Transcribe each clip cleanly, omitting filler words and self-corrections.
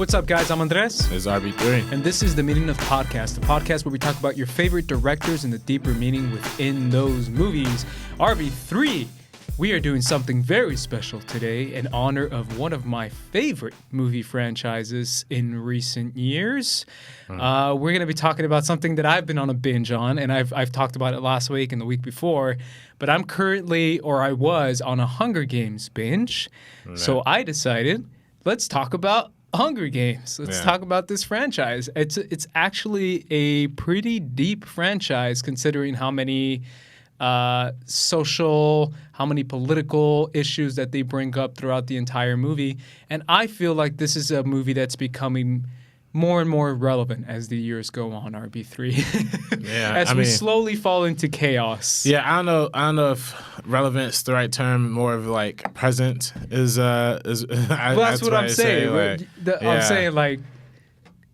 What's up, guys? I'm Andres. It's RB3. And this is The Meaning of Podcast, the podcast where we talk about your favorite directors and the deeper meaning within those movies. RB3, we are doing something very special today in honor of one of my favorite movie franchises in recent years. We're going to be talking about something that I've been on a binge on, and I've talked about it last week and the week before, but I'm currently, or I was, on a Hunger Games binge. So I decided, let's talk about Hunger Games. Let's talk about this franchise. It's actually a pretty deep franchise considering how many social, how many political issues that they bring up throughout the entire movie. And I feel like this is a movie that's becoming more and more relevant as the years go on, RB3. As we slowly fall into chaos. Yeah, I don't know if relevant is the right term. More of like present is. Well, that's what I'm saying. I'm saying like,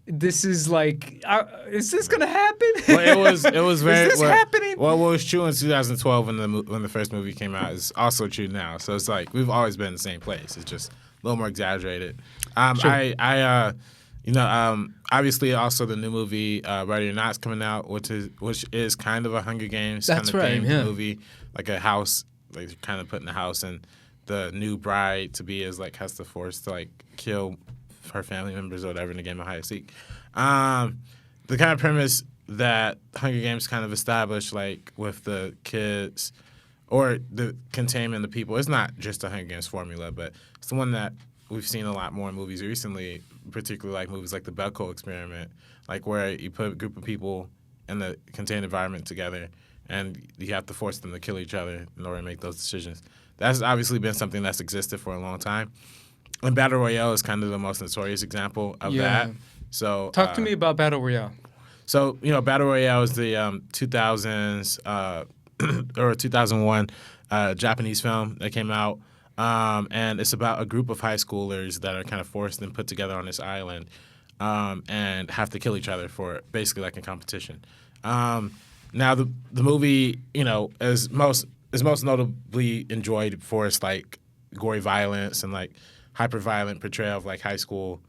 this is like, is this gonna happen? Well, it was very. Is this happening? Well, what was true in 2012 when the first movie came out is also true now. So it's like we've always been in the same place. It's just a little more exaggerated. Sure. Obviously, also the new movie Ready or Not is coming out, which is kind of a Hunger Games kind of themed movie, like a house, like kind of putting a house, and the new bride to be is like has the force to like kill her family members or whatever in the game of hide and seek. The kind of premise that Hunger Games kind of established, like with the kids or the containment of the people, it's not just a Hunger Games formula, but it's the one that we've seen a lot more in movies recently, particularly like movies like the Belko Experiment, like where you put a group of people in the contained environment together and you have to force them to kill each other in order to make those decisions. That's obviously been something that's existed for a long time. And Battle Royale is kind of the most notorious example of that. So talk to me about Battle Royale. So, Battle Royale is the 2000s or 2001 Japanese film that came out. And it's about a group of high schoolers that are kind of forced and put together on this island and have to kill each other for basically like a competition. Now, the movie, is most notably enjoyed for its like gory violence and like hyper-violent portrayal of like high school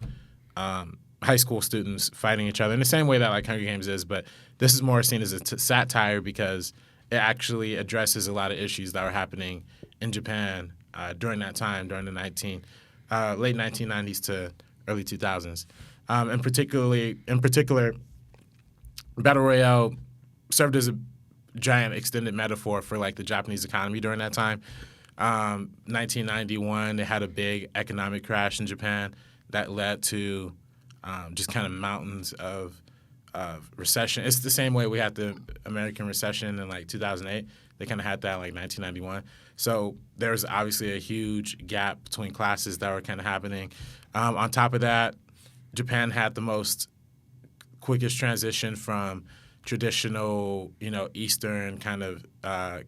students fighting each other in the same way that like Hunger Games is, but this is more seen as a satire because it actually addresses a lot of issues that were happening in Japan during that time, during the late 1990s to early 2000s. In particular, Battle Royale served as a giant extended metaphor for like the Japanese economy during that time. 1991, they had a big economic crash in Japan that led to just kind of mountains of recession. It's the same way we had the American recession in like 2008. They kind of had that in like 1991. So there was obviously a huge gap between classes that were kind of happening. On top of that, Japan had the quickest transition from traditional, Eastern kind of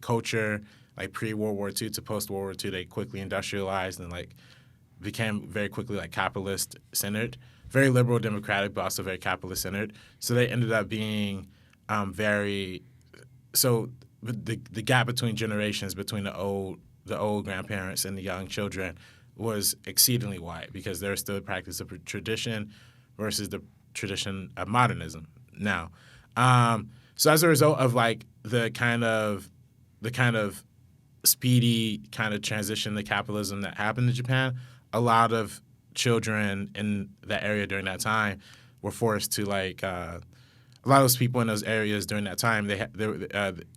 culture, like pre-World War II to post-World War II. They quickly industrialized and like became very quickly like capitalist-centered, very liberal democratic, but also very capitalist-centered. So they ended up being the gap between generations, between the old grandparents and the young children, was exceedingly wide because there was still a practice of tradition versus the tradition of modernism now. So as a result of like the kind of speedy kind of transition to capitalism that happened in Japan, a lot of children in that area during that time were forced to like a lot of those people in those areas during that time, it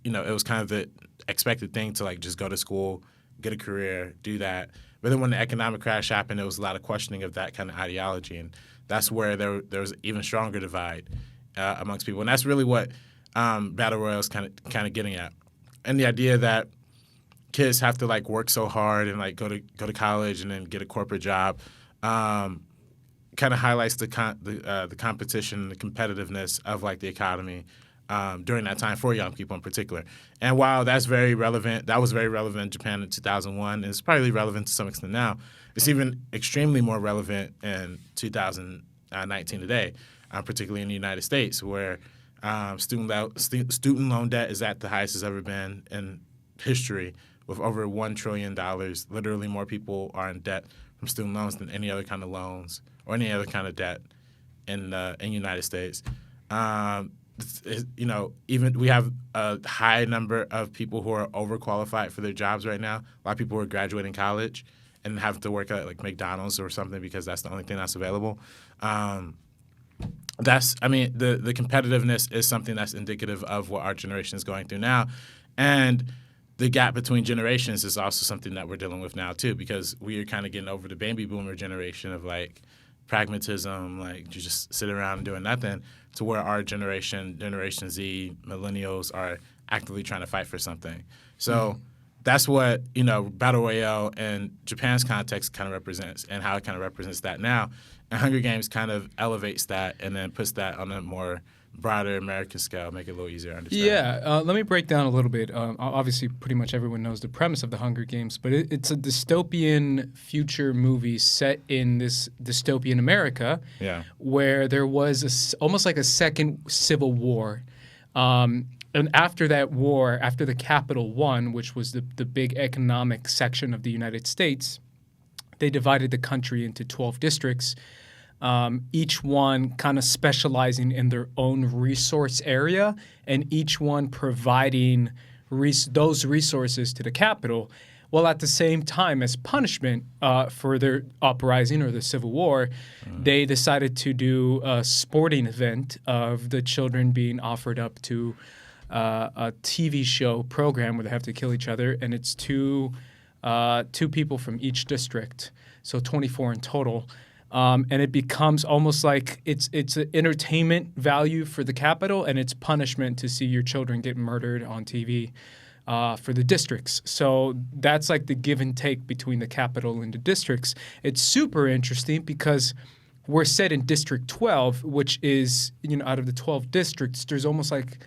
was kind of the expected thing to like just go to school, get a career, do that. But then when the economic crash happened, there was a lot of questioning of that kind of ideology, and that's where there was an even stronger divide amongst people, and that's really what Battle Royale is kind of getting at, and the idea that kids have to like work so hard and like go to college and then get a corporate job. Kind of highlights the competition, the competitiveness of like the economy during that time for young people in particular. And while that's very relevant, that was very relevant in Japan in 2001, and it's probably relevant to some extent now. It's even extremely more relevant in 2019 today, particularly in the United States, where student loan debt is at the highest it's ever been in history, with over $1 trillion. Literally more people are in debt from student loans than any other kind of loans or any other kind of debt in the United States. Even we have a high number of people who are overqualified for their jobs right now. A lot of people who are graduating college and have to work at like McDonald's or something because that's the only thing that's available. The competitiveness is something that's indicative of what our generation is going through now. And the gap between generations is also something that we're dealing with now too, because we are kind of getting over the baby boomer generation of like pragmatism, like you just sit around doing nothing, to where our Generation Z, millennials are actively trying to fight for something. So that's what, Battle Royale in Japan's context kind of represents, and how it kind of represents that now. And Hunger Games kind of elevates that and then puts that on a more broader American scale, make it a little easier to understand. Yeah, let me break down a little bit. Obviously, pretty much everyone knows the premise of the Hunger Games, but it's a dystopian future movie set in this dystopian America, where there was almost like a second civil war. And after that war, after the Capitol won, which was the big economic section of the United States, they divided the country into 12 districts. Each one kind of specializing in their own resource area, and each one providing those resources to the capital. Well, at the same time, as punishment for their uprising or the Civil War, they decided to do a sporting event of the children being offered up to a TV show program where they have to kill each other, and it's two people from each district, so 24 in total. And it becomes almost like it's an entertainment value for the capital, and it's punishment to see your children get murdered on TV for the districts. So that's like the give and take between the capital and the districts. It's super interesting because we're set in District 12, which is, out of the 12 districts, there's almost like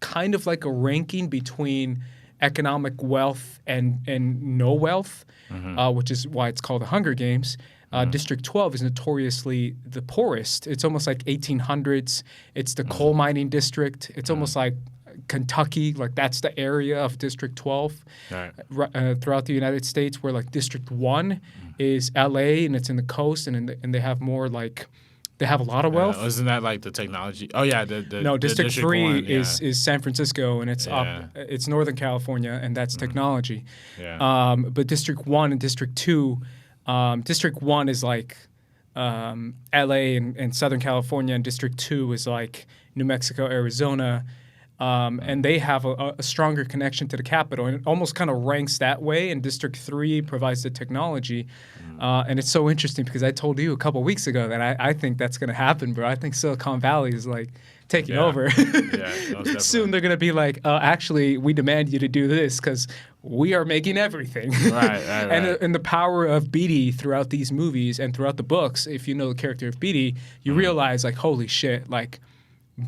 kind of like a ranking between economic wealth and no wealth, which is why it's called the Hunger Games. District 12 is notoriously the poorest. It's almost like 1800s. It's the coal mining district. It's almost like Kentucky. Like that's the area of District 12 throughout the United States, where like District 1 is LA and it's in the coast, and they have more like they have a lot of wealth. Isn't that like the technology? Oh yeah, no. District 3 1, is San Francisco, and it's Northern California, and that's technology. But District 1 and District 2. District 1 is like LA and Southern California, and District 2 is like New Mexico, Arizona, and they have a stronger connection to the capital, and it almost kind of ranks that way, and District 3 provides the technology. And it's so interesting because I told you a couple of weeks ago that I think that's going to happen, bro. I think Silicon Valley is like taking over. Soon they're going to be like, actually, we demand you to do this because we are making everything. Right. And the power of Beatty throughout these movies and throughout the books, if you know the character of Beatty, you realize like, holy shit, like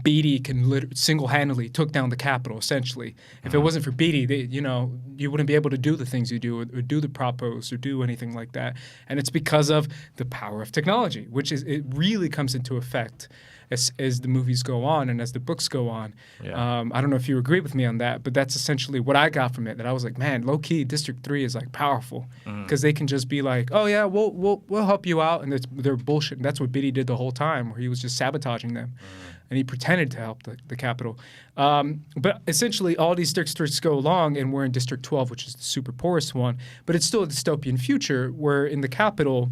Beatty can single-handedly took down the Capitol, essentially. If it wasn't for Beatty, you wouldn't be able to do the things you do or do the propos or do anything like that. And it's because of the power of technology, which it really comes into effect as the movies go on and as the books go on. I don't know if you agree with me on that, but that's essentially what I got from it, that I was like, man, low-key, District 3 is like powerful because they can just be like, oh yeah, we'll help you out, and they're bullshit. And that's what Beatty did the whole time, where he was just sabotaging them. And he pretended to help the capital. But essentially, all these districts go along, and we're in District 12, which is the super poorest one. But it's still a dystopian future where in the capital,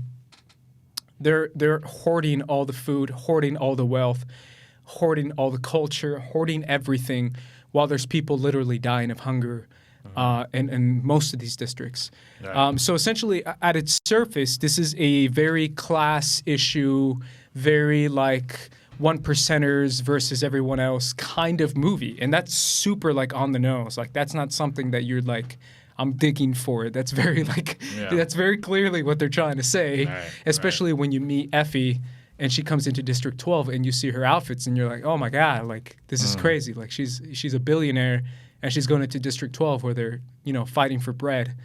they're hoarding all the food, hoarding all the wealth, hoarding all the culture, hoarding everything, while there's people literally dying of hunger in most of these districts. So essentially, at its surface, this is a very class issue, very like one percenters versus everyone else kind of movie. And that's super like on the nose. Like that's not something that you're like, I'm digging for it. That's very like, that's very clearly what they're trying to say, especially when you meet Effie and she comes into District 12 and you see her outfits and you're like, oh my God, like this is crazy. Like she's a billionaire and she's going into District 12 where they're, fighting for bread.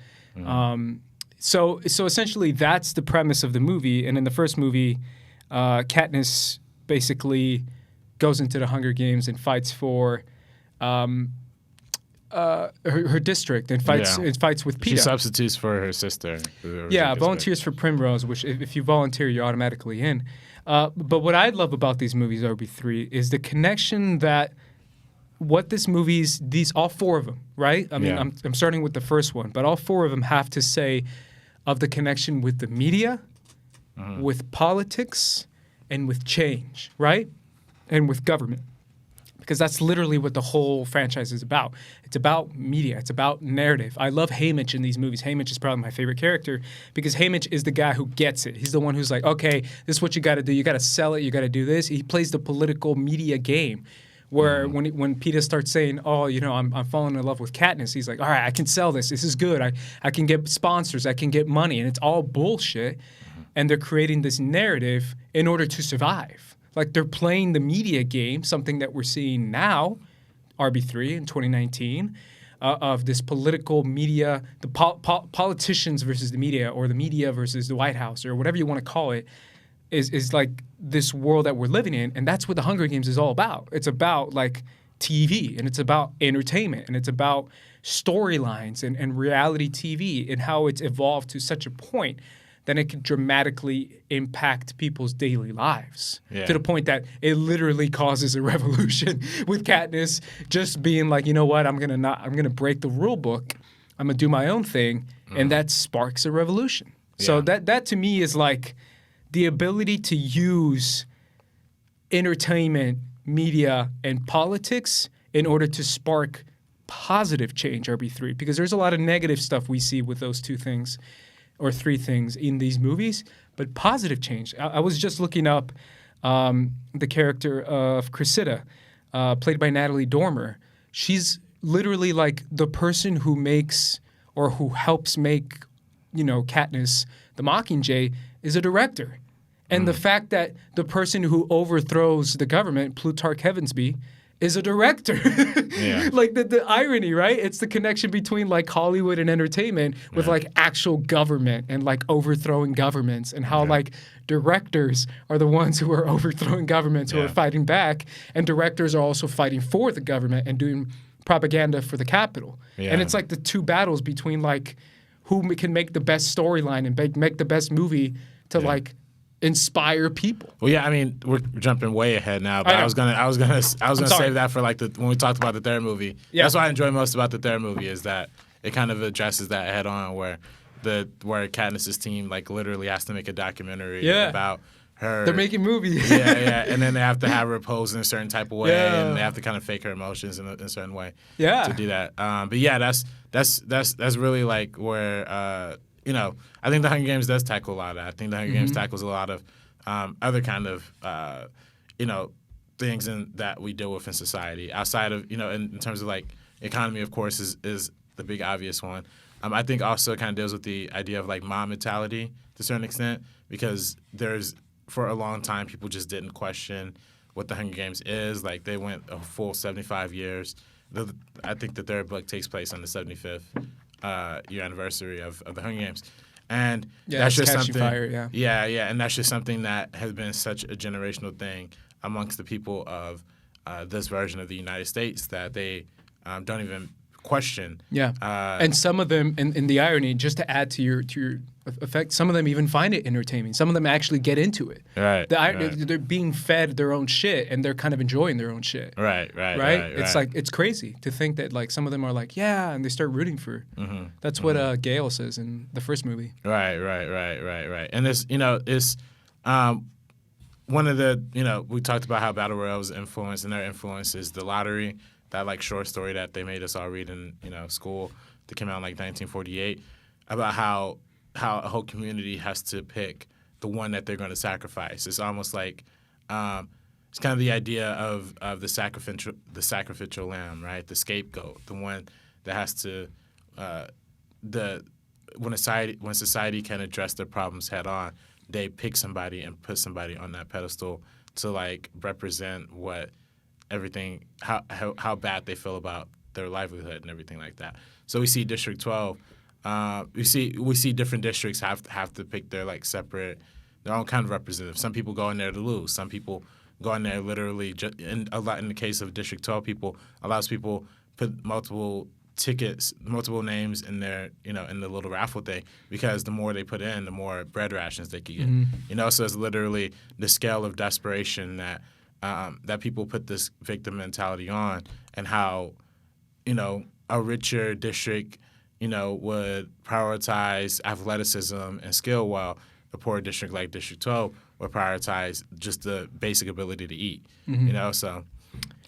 So essentially that's the premise of the movie. And in the first movie, Katniss basically goes into the Hunger Games and fights for her district and fights with PETA. She substitutes for her sister. Yeah, volunteers for Primrose, which if you volunteer, you're automatically in. But what I love about these movies, RB3, is the connection that what this movie's, all four of them, right? I mean, I'm starting with the first one, but all four of them have to say of the connection with the media, with politics, and with change, right? And with government. Because that's literally what the whole franchise is about. It's about media. It's about narrative. I love Haymitch in these movies. Haymitch is probably my favorite character because Haymitch is the guy who gets it. He's the one who's like, okay, this is what you got to do. You got to sell it. You got to do this. He plays the political media game where when PETA starts saying, oh, you know, I'm falling in love with Katniss, he's like, all right, I can sell this. This is good. I can get sponsors. I can get money. And it's all bullshit. And they're creating this narrative in order to survive. Like they're playing the media game, something that we're seeing now, RB3 in 2019, of this political media, the politicians versus the media, or the media versus the White House, or whatever you want to call it, is like this world that we're living in. And that's what the Hunger Games is all about. It's about like TV, and it's about entertainment, and it's about storylines and reality TV and how it's evolved to such a point then it could dramatically impact people's daily lives to the point that it literally causes a revolution with Katniss just being like, you know what, I'm gonna break the rule book, I'm gonna do my own thing, and that sparks a revolution. So that to me is like the ability to use entertainment, media, and politics in order to spark positive change, RB3, because there's a lot of negative stuff we see with those two things or three things in these movies, but positive change. I was just looking up the character of Cressida, played by Natalie Dormer. She's literally like the person who makes or who helps make, you know, Katniss the Mockingjay is a director. And the fact that the person who overthrows the government, Plutarch Heavensbee, is a director. Like the irony, right? It's the connection between like Hollywood and entertainment with like actual government and like overthrowing governments, and how like directors are the ones who are overthrowing governments who are fighting back, and directors are also fighting for the government and doing propaganda for the capital. And it's like the two battles between like who can make the best storyline and make the best movie to like inspire people. Well, yeah, I mean, we're jumping way ahead now, but I was gonna save that for like when we talked about the third movie. That's what I enjoy most about the third movie is that it kind of addresses that head on, where Katniss's team like literally has to make a documentary about her. They're making movies. And then they have to have her pose in a certain type of way, and they have to kind of fake her emotions in a certain way. To do that. But yeah, that's really like where. You know, I think the Hunger Games does tackle a lot of that. I think the Hunger Games tackles a lot of other kind of, you know, things that we deal with in society outside of, you know, in terms of like economy, of course, is the big obvious one. I think also kind of deals with the idea of like mom mentality to a certain extent, because for a long time, people just didn't question what the Hunger Games is. Like they went a full 75 years. I think the third book takes place on the 75th. Year anniversary of the Hunger Games, and that's just something. Fire, and that's just something that has been such a generational thing amongst the people of this version of the United States that they don't even question. And some of them, in the irony, just to add to your effect, some of them even find it entertaining. Some of them actually get into it. They're being fed their own shit, and they're kind of enjoying their own shit. Right. It's like it's crazy to think that like some of them are like and they start rooting for. That's what Gale says in the first movie. Right. And this, you know, is one of the, you know, we talked about how Battle Royale's influence, and their influence is the lottery. That like short story that they made us all read in, you know, school that came out in like 1948 about how a whole community has to pick the one that they're going to sacrifice. It's almost like it's kind of the idea of the sacrificial lamb, right? The scapegoat, the one that has to when society can address their problems head on, they pick somebody and put somebody on that pedestal to like represent what everything, how bad they feel about their livelihood and everything like that. So we see District 12. We see different districts have to pick their like separate, their own kind of representative. Some people go in there to lose. Some people go in there literally. In the case of District 12 people, allows people put multiple tickets, multiple names in their, in the little raffle thing, because the more they put in, the more bread rations they could get. So it's literally the scale of desperation that that people put this victim mentality on, and how, a richer district, would prioritize athleticism and skill, while a poor district like District 12 would prioritize just the basic ability to eat. So.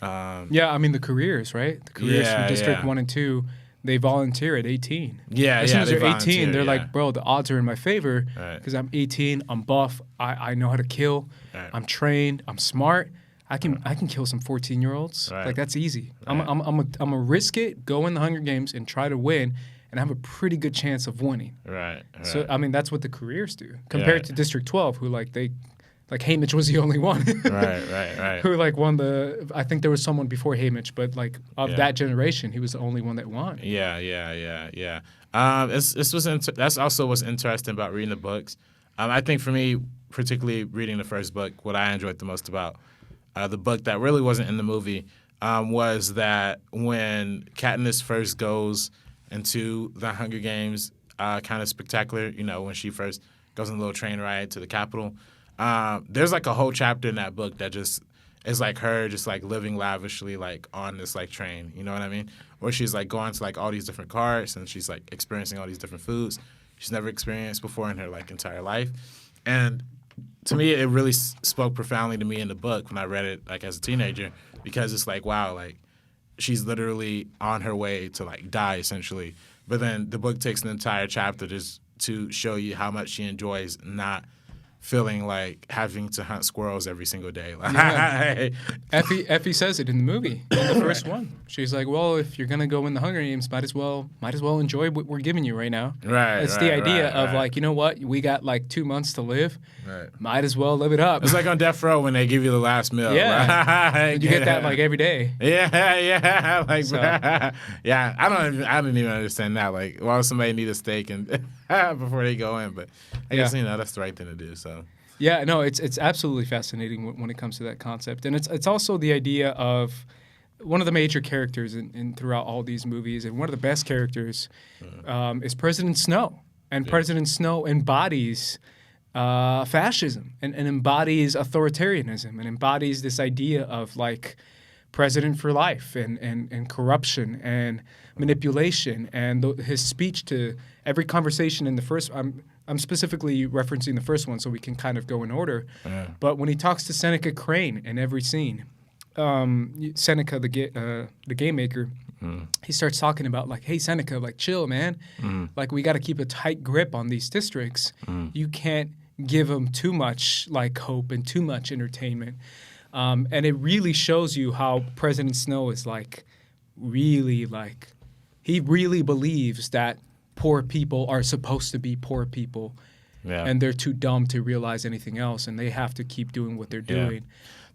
I mean, the careers, right? The careers from District 1 and 2, they volunteer at 18. As soon as they're 18, they're like, bro, the odds are in my favor because I'm 18, I'm buff, I know how to kill, I'm trained, I'm smart. I can kill some 14-year-olds. Like, that's easy. I'm a risk it, go in the Hunger Games and try to win, and have a pretty good chance of winning. So, I mean, that's what the careers do compared to District 12, who like Haymitch was the only one. Who won the. I think there was someone before Haymitch, but of that generation, he was the only one that won. That's also what's interesting about reading the books. I think for me, particularly reading the first book, what I enjoyed the most about the book that really wasn't in the movie was that when Katniss first goes into the Hunger Games, kind of spectacular, when she first goes on a little train ride to the Capitol. There's a whole chapter in that book that just is her just living lavishly on this train, you know what I mean? Where she's going to all these different cars, and she's experiencing all these different foods she's never experienced before in her entire life. And to me, it really spoke profoundly to me in the book when I read it as a teenager, because it's wow, she's literally on her way to die essentially. But then the book takes an entire chapter just to show you how much she enjoys not feeling like having to hunt squirrels every single day. Effie says it in the movie, in the first one. She's like, well, if you're going to go in the Hunger Games, might as well enjoy what we're giving you right now. It's the idea of you know what? We got 2 months to live. Might as well live it up. It's like on death row when they give you the last meal. You get that every day. Yeah. I don't even understand that. Why would somebody need a steak and before they go in? But I guess that's the right thing to do. So it's absolutely fascinating when it comes to that concept, and it's also the idea of one of the major characters in throughout all these movies, and one of the best characters is President Snow, and President Snow embodies fascism and embodies authoritarianism and embodies this idea of president for life and corruption and manipulation, and his speech to every conversation in the first. I'm specifically referencing the first one so we can kind of go in order. But when he talks to Seneca Crane in every scene, Seneca, the game maker, he starts talking about hey, Seneca, chill, man. We got to keep a tight grip on these districts. You can't give them too much hope and too much entertainment. And it really shows you how President Snow is really he really believes that poor people are supposed to be poor people, and they're too dumb to realize anything else, and they have to keep doing what they're doing.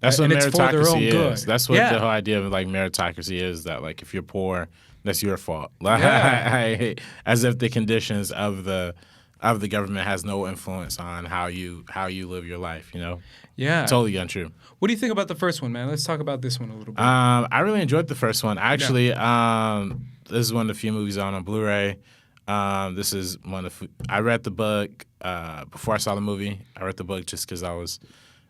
That's what meritocracy is. Good. That's what the whole idea of meritocracy is, that if you're poor, that's your fault. As if the conditions of the government has no influence on how you live your life, Totally untrue. What do you think about the first one, man? Let's talk about this one a little bit. I really enjoyed the first one. Actually, this is one of the few movies on Blu-ray. This is I read the book before I saw the movie. I read the book just because I was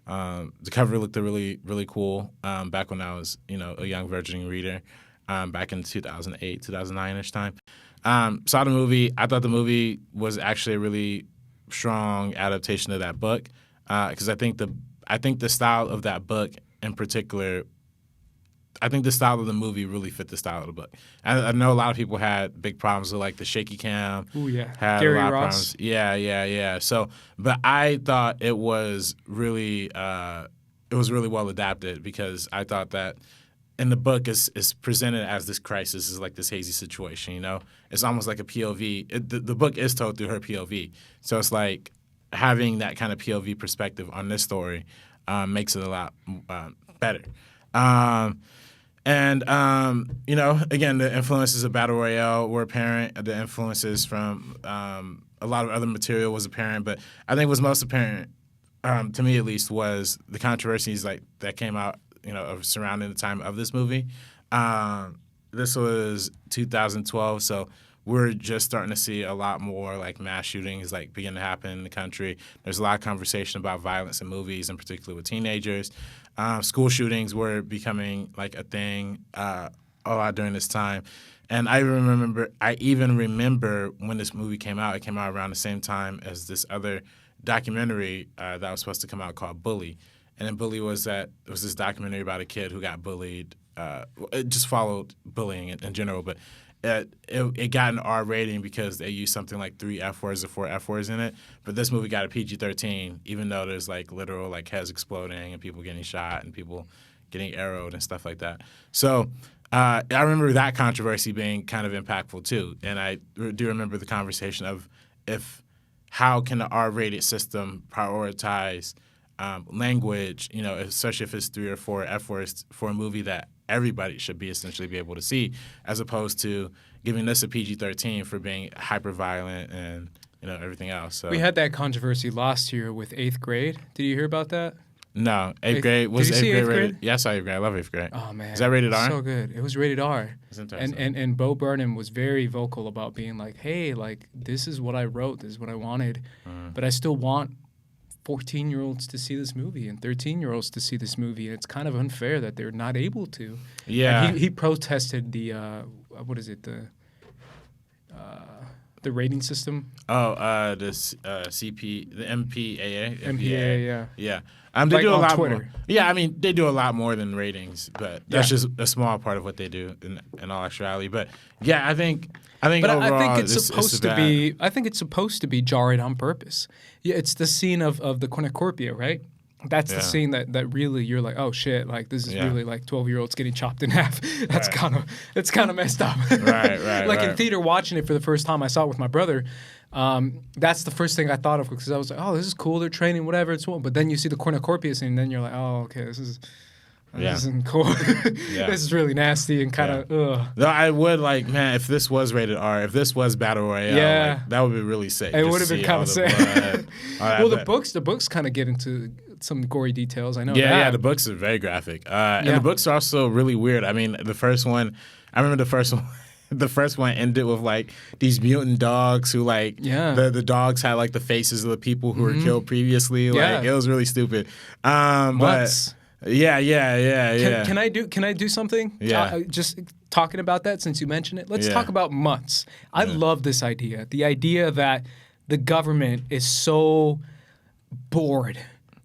the cover looked really, really cool back when I was a young virgin reader back in 2008, 2009-ish time. Saw the movie. I thought the movie was actually a really strong adaptation of that book because I think the style of that book in particular, I think the style of the movie really fit the style of the book. I know a lot of people had big problems with the shaky cam. Oh yeah, had Gary a lot Ross. Of problems. Yeah. So, but I thought it was really well adapted because I thought that in the book is presented as this crisis, is this hazy situation. It's almost like a POV. The book is told through her POV, so it's having that kind of POV perspective on this story makes it a lot better. And again, the influences of Battle Royale were apparent. The influences from a lot of other material was apparent, but I think what's most apparent, to me at least, was the controversies that came out, surrounding the time of this movie. this was 2012, so we're just starting to see a lot more like mass shootings like begin to happen in the country. There's a lot of conversation about violence in movies, and particularly with teenagers. School shootings were becoming like a thing a lot during this time. And I even remember when this movie came out. It came out around the same time as this other documentary that was supposed to come out called Bully. And then Bully was this documentary about a kid who got bullied. It just followed bullying in general, but it got an R rating because they used something like 3 F words or 4 F words in it. But this movie got a PG-13, even though there's like literal like heads exploding and people getting shot and people getting arrowed and stuff like that. So I remember that controversy being kind of impactful too. And I do remember the conversation of how can the R-rated system prioritize language, especially if it's 3 or 4 F words for a movie that everybody should be essentially be able to see, as opposed to giving this a PG-13 for being hyper violent and everything else. So we had that controversy last year with 8th grade. Did you hear about that? No, 8th grade was did you 8th see grade 8th rated? grade? Yeah, I saw 8th grade. I love 8th grade. Oh man, is that rated R? So good. It was rated R. That's interesting. And Bo Burnham was very vocal about being like, hey, like this is what I wrote, this is what I wanted, but I still want 14-year-olds to see this movie and 13-year-olds to see this movie, and it's kind of unfair that they're not able to. Yeah. And he protested the the rating system. Oh, the MPAA. MPAA, yeah. Yeah. They Like do a on lot Twitter. more. Yeah, I mean, they do a lot more than ratings, but that's just a small part of what they do in all actuality. But yeah, I think But overall, I think it's supposed to be. I think it's supposed to be jarring on purpose. Yeah, it's the scene of the cornucopia, right? That's the scene that really you're like, oh shit, like this is really like 12-year-olds getting chopped in half. That's kind of messed up. Right. Like in theater, watching it for the first time, I saw it with my brother. That's the first thing I thought of because I was like, oh, this is cool. They're training, whatever. It's cool. But then you see the cornucopia scene, and then you're like, oh, okay, this isn't cool. This is really nasty and kind of ugh. No, I would like, man, if this was rated R, if this was Battle Royale, like, that would be really sick. It would have been kind of sick. Well, the books kind of get into some gory details. I know. Yeah, the books are very graphic, and the books are also really weird. I mean, the first one. The first one ended with like these mutant dogs who like the dogs had like the faces of the people who were killed previously. Like it was really stupid. But yeah. Can I do something? Yeah. Just talking about that since you mentioned it. Let's talk about mutts. I love this idea. The idea that the government is so bored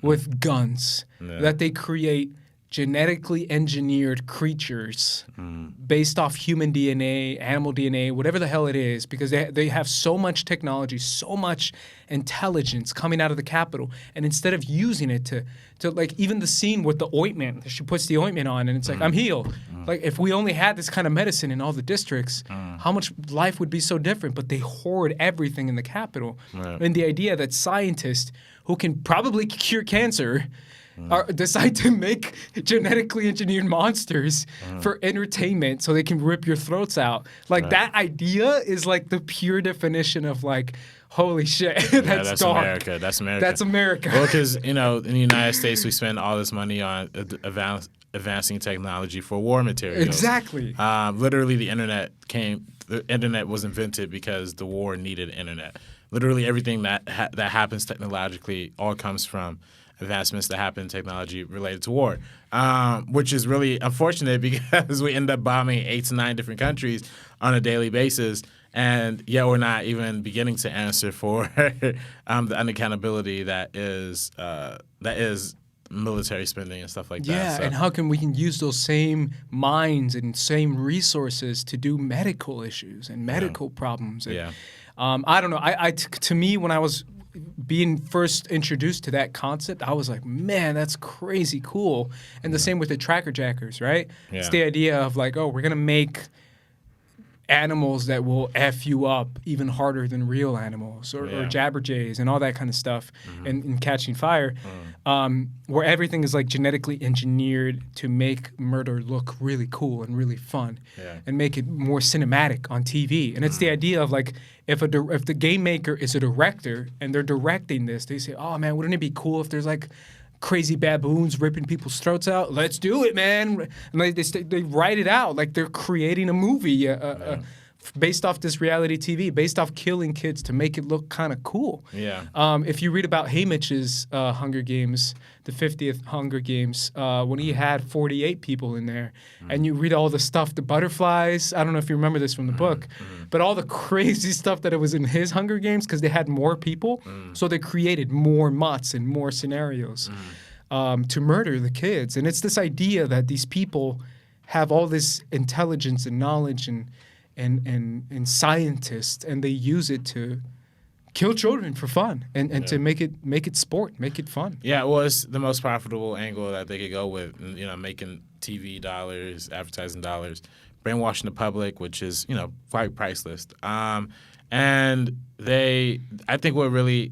with guns that they create genetically engineered creatures based off human DNA, animal DNA, whatever the hell it is, because they have so much technology, so much intelligence coming out of the Capitol, and instead of using it to like even the scene with the ointment, she puts the ointment on, and it's like, I'm healed. Like if we only had this kind of medicine in all the districts, how much life would be so different? But they hoard everything in the Capitol, and the idea that scientists who can probably cure cancer decide to make genetically engineered monsters for entertainment so they can rip your throats out. Like that idea is like the pure definition of like, holy shit, that's dark. America. That's America. That's America. Well, because, in the United States, we spend all this money on advancing technology for war materials. Exactly. Literally, the internet was invented because the war needed internet. Literally everything that happens technologically all comes from advancements that happen in technology related to war, which is really unfortunate because we end up bombing 8 to 9 different countries on a daily basis, and yet we're not even beginning to answer for the unaccountability that is military spending and stuff like that. Yeah, So, and how can we use those same minds and same resources to do medical issues and medical problems? And, I don't know. To me, when I was being first introduced to that concept, I was like, man, that's crazy cool. And the same with the tracker jackers, right? Yeah. It's the idea of like, oh, we're going to make animals that will F you up even harder than real animals or jabberjays and all that kind of stuff and catching fire, where everything is like genetically engineered to make murder look really cool and really fun and make it more cinematic on TV. And it's the idea of like, if the game maker is a director and they're directing this, they say, oh man, wouldn't it be cool if there's like crazy baboons ripping people's throats out. Let's do it, man. And they write it out like they're creating a movie based off this reality TV, based off killing kids to make it look kind of cool. Yeah. If you read about Haymitch's Hunger Games, the 50th Hunger Games, when he had 48 people in there, and you read all the stuff, the butterflies, I don't know if you remember this from the book, but all the crazy stuff that it was in his Hunger Games because they had more people, so they created more mutts and more scenarios to murder the kids. And it's this idea that these people have all this intelligence and knowledge and scientists, and they use it to kill children for fun and to make it sport, make it fun. Yeah, well, it's the most profitable angle that they could go with, making TV dollars, advertising dollars, brainwashing the public, which is, quite priceless. And I think what really,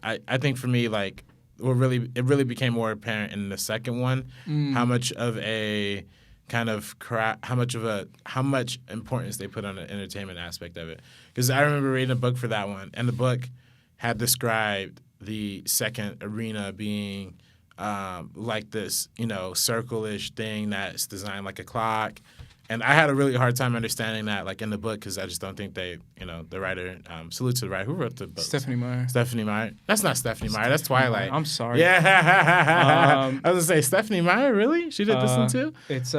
I think for me, like, it really became more apparent in the second one, how much of a kind of how much importance they put on the entertainment aspect of it. Because I remember reading a book for that one, and the book had described the second arena being like this, circle-ish thing that's designed like a clock. And I had a really hard time understanding that, like, in the book, because I just don't think they, the writer, salute to the writer. Who wrote the book? Stephanie Meyer. Stephanie Meyer. That's not Stephanie Meyer. That's Twilight. I'm sorry. Yeah. I was going to say, Stephanie Meyer, really? She did this one too? It's,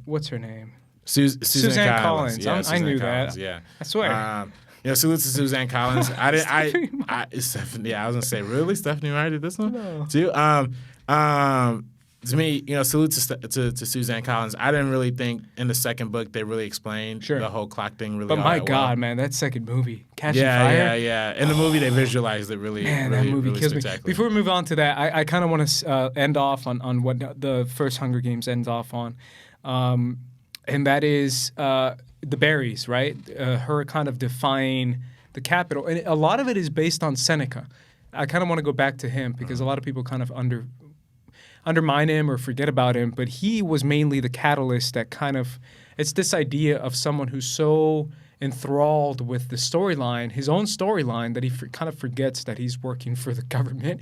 what's her name? Suzanne Collins. Yeah, Suzanne I knew Collins, that. Yeah. I swear. Salute to Suzanne Collins. Stephanie, I was going to say, really? Stephanie Meyer did this one? No. Too? To me, salute to Suzanne Collins. I didn't really think in the second book they really explained the whole clock thing really But all my that God, well. Man, that second movie, Catching Fire. Yeah. In the movie, they visualized it really, man, really, that movie really kills me. spectacular. Before we move on to that, I kind of want to end off on what the first Hunger Games ends off on, and that is the berries, right? Her kind of defying the Capitol, and a lot of it is based on Seneca. I kind of want to go back to him because a lot of people kind of undermine him or forget about him, but he was mainly the catalyst that kind of, it's this idea of someone who's so enthralled with the storyline, his own storyline, that he kind of forgets that he's working for the government,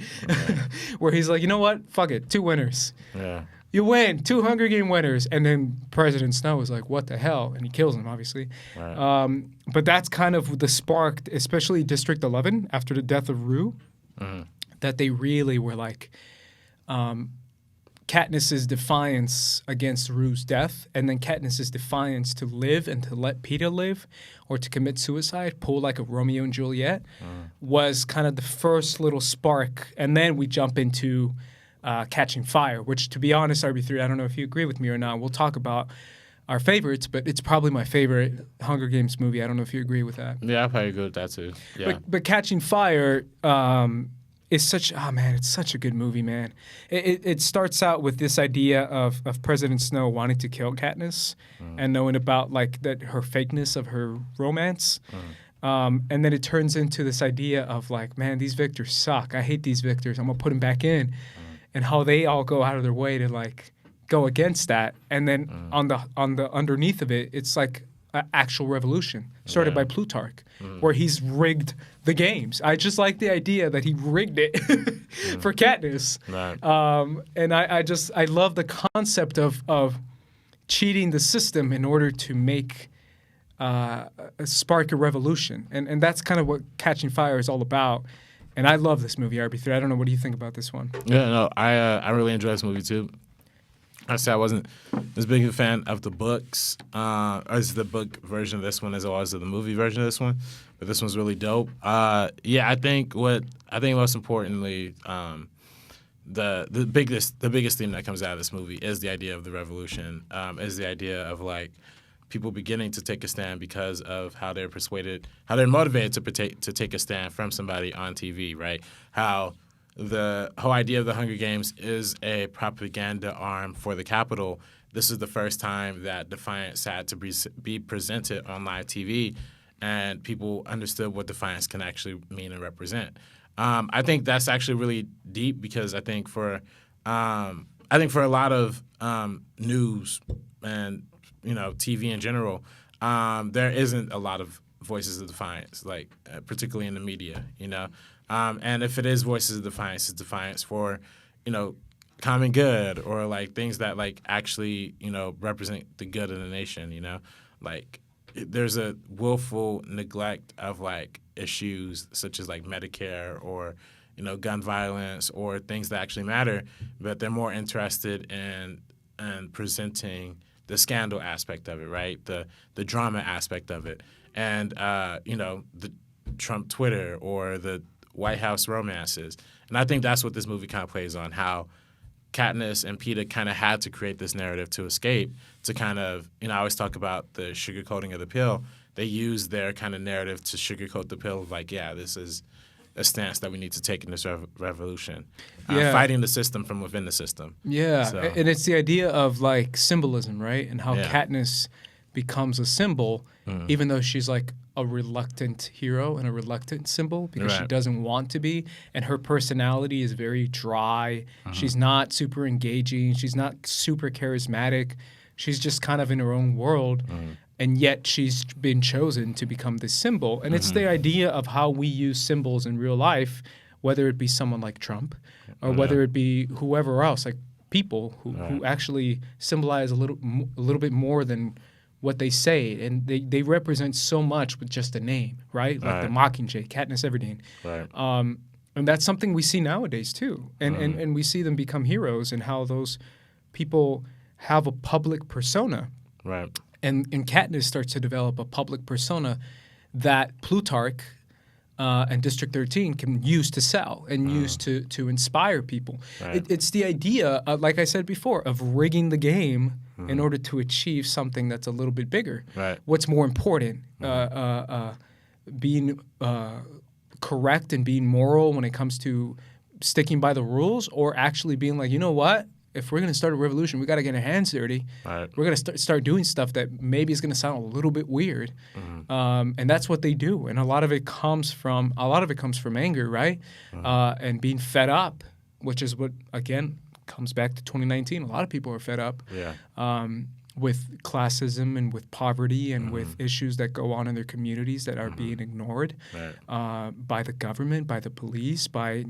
where he's like, you know what, fuck it, 2 winners. Yeah. You win, 2 Hunger Game winners. And then President Snow is like, what the hell? And he kills him, obviously. Right. But that's kind of the spark, especially District 11, after the death of Rue, that they really were like, Katniss's defiance against Rue's death, and then Katniss's defiance to live and to let Peeta live, or to commit suicide, pull like a Romeo and Juliet, was kind of the first little spark. And then we jump into Catching Fire, which, to be honest, RB3, I don't know if you agree with me or not. We'll talk about our favorites, but it's probably my favorite Hunger Games movie. I don't know if you agree with that. Yeah, I probably agree with that too. Yeah. But Catching Fire is such, it's such a good movie, man. It starts out with this idea of President Snow wanting to kill Katniss and knowing about like that her fakeness of her romance. And then it turns into this idea of like, man, these victors suck. I hate these victors. I'm gonna put them back in, and how they all go out of their way to like go against that. And then on the underneath of it, it's like an actual revolution started by Plutarch, where he's rigged the games. I just like the idea that he rigged it for Katniss. Right. And I love the concept of cheating the system in order to make spark a revolution. And that's kind of what Catching Fire is all about. And I love this movie, RB3. I don't know, what do you think about this one? Yeah, no, I really enjoy this movie too. I said I wasn't as big a fan of the books, as the book version of this one as I was of the movie version of this one, but this one's really dope. I think most importantly, the biggest theme that comes out of this movie is the idea of the revolution, is the idea of like people beginning to take a stand because of how they're motivated to take a stand from somebody on TV, right? How the whole idea of the Hunger Games is a propaganda arm for the Capitol. This is the first time that Defiance had to be presented on live TV, and people understood what Defiance can actually mean and represent. I think that's actually really deep because I think for a lot of news and TV in general, there isn't a lot of voices of defiance, like particularly in the media, And if it is voices of defiance, it's defiance for, common good or like things that like actually, represent the good of the nation, like there's a willful neglect of like issues such as like Medicare or gun violence or things that actually matter, but they're more interested in presenting the scandal aspect of it, right? The drama aspect of it, and the Trump Twitter or the White House romances. And I think that's what this movie kind of plays on, how Katniss and Peeta kind of had to create this narrative to escape, to kind of, I always talk about the sugarcoating of the pill. They use their kind of narrative to sugarcoat the pill of like, yeah, this is a stance that we need to take in this revolution. Fighting the system from within the system. Yeah, So, and it's the idea of like symbolism, right? And how Katniss becomes a symbol, even though she's like a reluctant hero and a reluctant symbol because she doesn't want to be. And her personality is very dry. She's not super engaging. She's not super charismatic. She's just kind of in her own world. And yet she's been chosen to become this symbol. And it's the idea of how we use symbols in real life, whether it be someone like Trump or whether it be whoever else, like people who actually symbolize a little bit more than what they say. And they represent so much with just a name, right? Like the Mockingjay, Katniss Everdeen. And that's something we see nowadays too. And we see them become heroes and how those people have a public persona. And Katniss starts to develop a public persona that Plutarch and District 13 can use to sell and use to inspire people. It's the idea, like I said before, of rigging the game in order to achieve something that's a little bit bigger. What's more important? Being correct and being moral when it comes to sticking by the rules, or actually being like, you know what? If we're going to start a revolution, we got to get our hands dirty. We're going to start doing stuff that maybe is going to sound a little bit weird, and that's what they do. And a lot of it comes from anger, right? And being fed up, which is what again comes back to 2019. A lot of people are fed up with classism and with poverty and with issues that go on in their communities that are being ignored by the government, by the police, by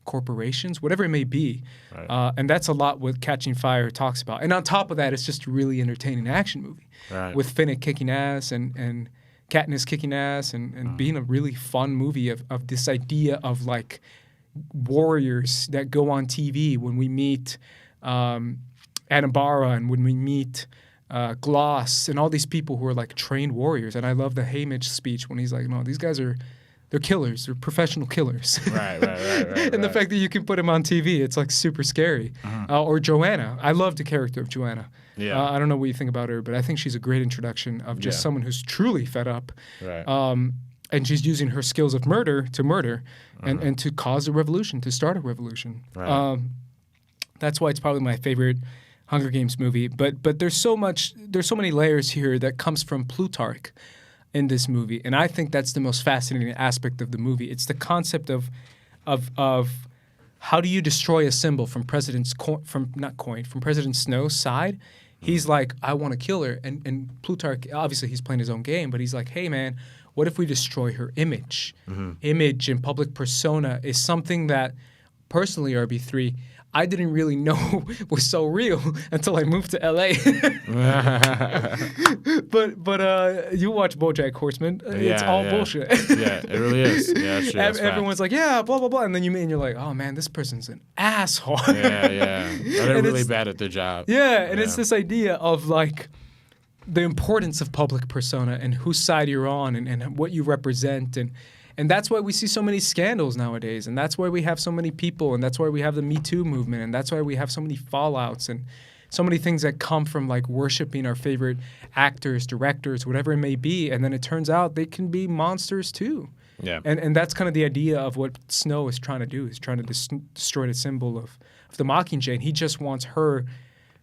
corporations, whatever it may be. And that's a lot what Catching Fire talks about. And on top of that, it's just a really entertaining action movie with Finnick kicking ass and Katniss kicking ass and being a really fun movie of this idea of like warriors that go on TV when we meet Anabara and when we meet Gloss and all these people who are like trained warriors. And I love the Haymitch speech when he's like, no, these guys they're killers. They're professional killers. And the fact that you can put him on TV, it's like super scary. Or Joanna. I love the character of Joanna. I don't know what you think about her, but I think she's a great introduction of just someone who's truly fed up. And she's using her skills of murder to murder and to cause a revolution, to start a revolution. That's why it's probably my favorite Hunger Games movie. But there's so many layers here that comes from Plutarch in this movie, and I think that's the most fascinating aspect of the movie. It's the concept of how do you destroy a symbol from President Snow's side. He's like, I want to kill her, and Plutarch, obviously he's playing his own game, but he's like, hey man, what if we destroy her image? Image and public persona is something that, personally, RB3, I didn't really know was so real until I moved to LA. but you watch BoJack Horseman. It's all bullshit. Yeah, it really is. Yeah, sure. Everyone's like, yeah, blah, blah, blah. And then you meet and you're like, oh, man, this person's an asshole. They're really bad at their job. And it's this idea of like the importance of public persona and whose side you're on and what you represent. And that's why we see so many scandals nowadays, and that's why we have so many people, and that's why we have the Me Too movement, and that's why we have so many fallouts and so many things that come from like worshiping our favorite actors, directors, whatever it may be, and then it turns out they can be monsters too. And that's kind of the idea of what Snow is trying to do. He's trying to destroy the symbol of the Mockingjay, and he just wants her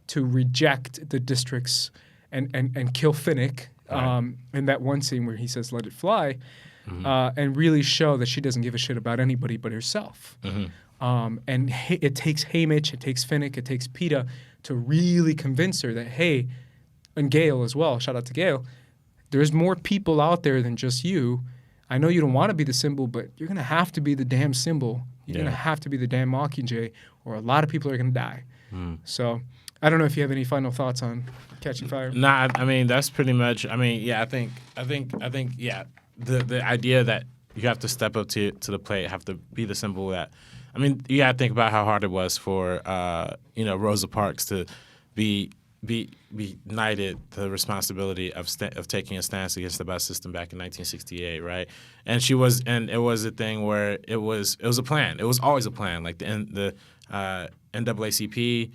to reject the districts and kill Finnick in that one scene where he says, let it fly. And really show that she doesn't give a shit about anybody but herself. And it takes Haymitch, it takes Finnick, it takes Peeta to really convince her that, hey, and Gale as well, shout out to Gale, there's more people out there than just you. I know you don't want to be the symbol, but you're going to have to be the damn symbol. You're going to Yeah. have to be the damn Mockingjay, or a lot of people are going to die. Mm. So I don't know if you have any final thoughts on Catching Fire. Nah, I mean that's pretty much. I mean, yeah, I think, yeah, the idea that you have to step up to the plate, have to be the symbol that. I mean, you got to think about how hard it was for Rosa Parks to be knighted the responsibility of taking a stance against the bus system back in 1968, right? And it was a thing where it was a plan. It was always a plan. Like the NAACP,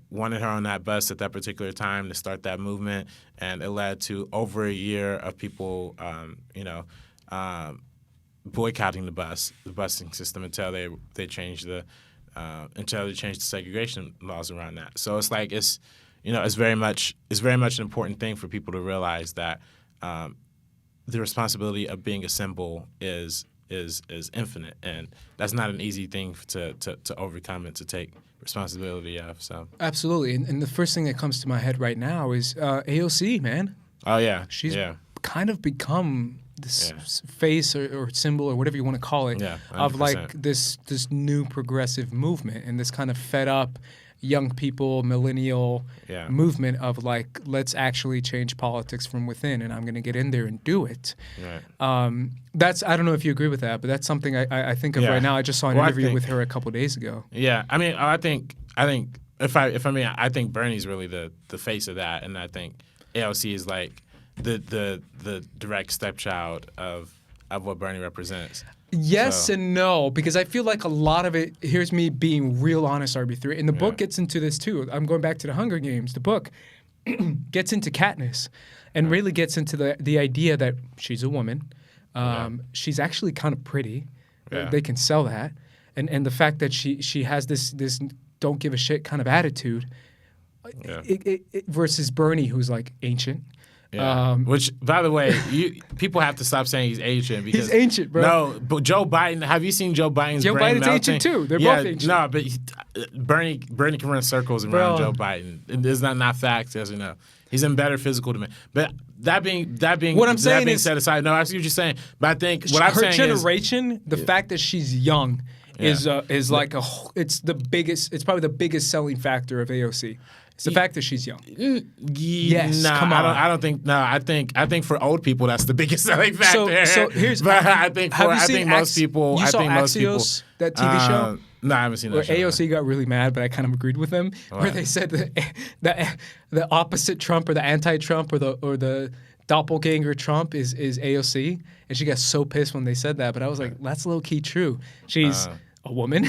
wanted her on that bus at that particular time to start that movement, and it led to over a year of people, boycotting the busing system until they changed the segregation laws around that. So it's like it's very much an important thing for people to realize that the responsibility of being a symbol is infinite, and that's not an easy thing to overcome and to take responsibility of. So Absolutely, and the first thing that comes to my head right now is AOC, man. Oh yeah, She's kind of become this face or symbol or whatever you want to call it of like this new progressive movement and this kind of fed up young people, millennial movement of like, let's actually change politics from within, and I'm going to get in there and do it. Right. That's I don't know if you agree with that, but that's something I think of right now. I just saw an interview with her a couple days ago. Yeah, I mean, I think I think Bernie's really the face of that, and I think AOC is like the direct stepchild of what Bernie represents. Yes and no, because I feel like a lot of it, here's me being real honest, RB3, and the book gets into this too. I'm going back to the Hunger Games. The book gets into Katniss and really gets into the idea that she's a woman. She's actually kind of pretty. They can sell that. And the fact that she has this don't give a shit kind of attitude versus Bernie, who's like ancient. Yeah. Which, by the way, people have to stop saying he's ancient because he's ancient, bro. No, but Joe Biden. Have you seen Joe Biden's Joe brain Biden's melting? ancient too. They're both ancient. No, but Bernie can run circles around Joe Biden. It's not facts, as you know. He's in better physical dimension. But that being what I'm saying being is, set aside. No, I see what you're saying. But I think what I'm saying is her generation. The fact that she's young is like it's probably the biggest selling factor of AOC. It's the fact that she's young. Yes, come on. I don't think. No, I think for old people that's the biggest selling factor. So here's. But I think most people. You saw Axios, that TV show? No, I haven't seen that where show. AOC got really mad, but I kind of agreed with them. Where they said that the opposite Trump or the anti-Trump or the doppelganger Trump is AOC, and she got so pissed when they said that. But I was like, that's low key true. She's a woman.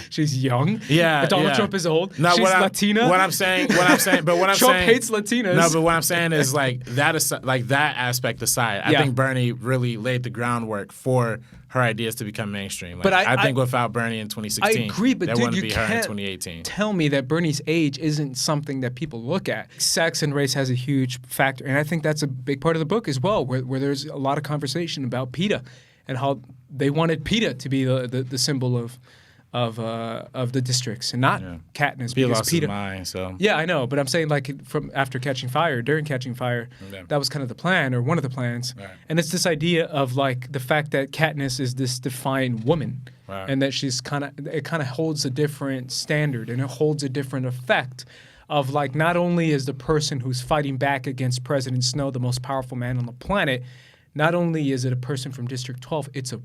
She's young. Donald Trump is old. No, she's Latina. What I'm saying, Trump hates Latinas. No, but what I'm saying is like that aspect aside, I think Bernie really laid the groundwork for her ideas to become mainstream. Like, but I think without Bernie in 2016, I agree, but there dude, wouldn't you be her in can't 2018. Tell me that Bernie's age isn't something that people look at. Sex and race has a huge factor, and I think that's a big part of the book as well, where there's a lot of conversation about PETA and how they wanted PETA to be the symbol of the districts and not Katniss. He lost his mind, so. Yeah, I know, but I'm saying like from after Catching Fire, during Catching Fire, that was kind of the plan or one of the plans. Right. And it's this idea of like the fact that Katniss is this defined woman and that she's it kind of holds a different standard and it holds a different effect of like not only is the person who's fighting back against President Snow the most powerful man on the planet, not only is it a person from District 12, it's a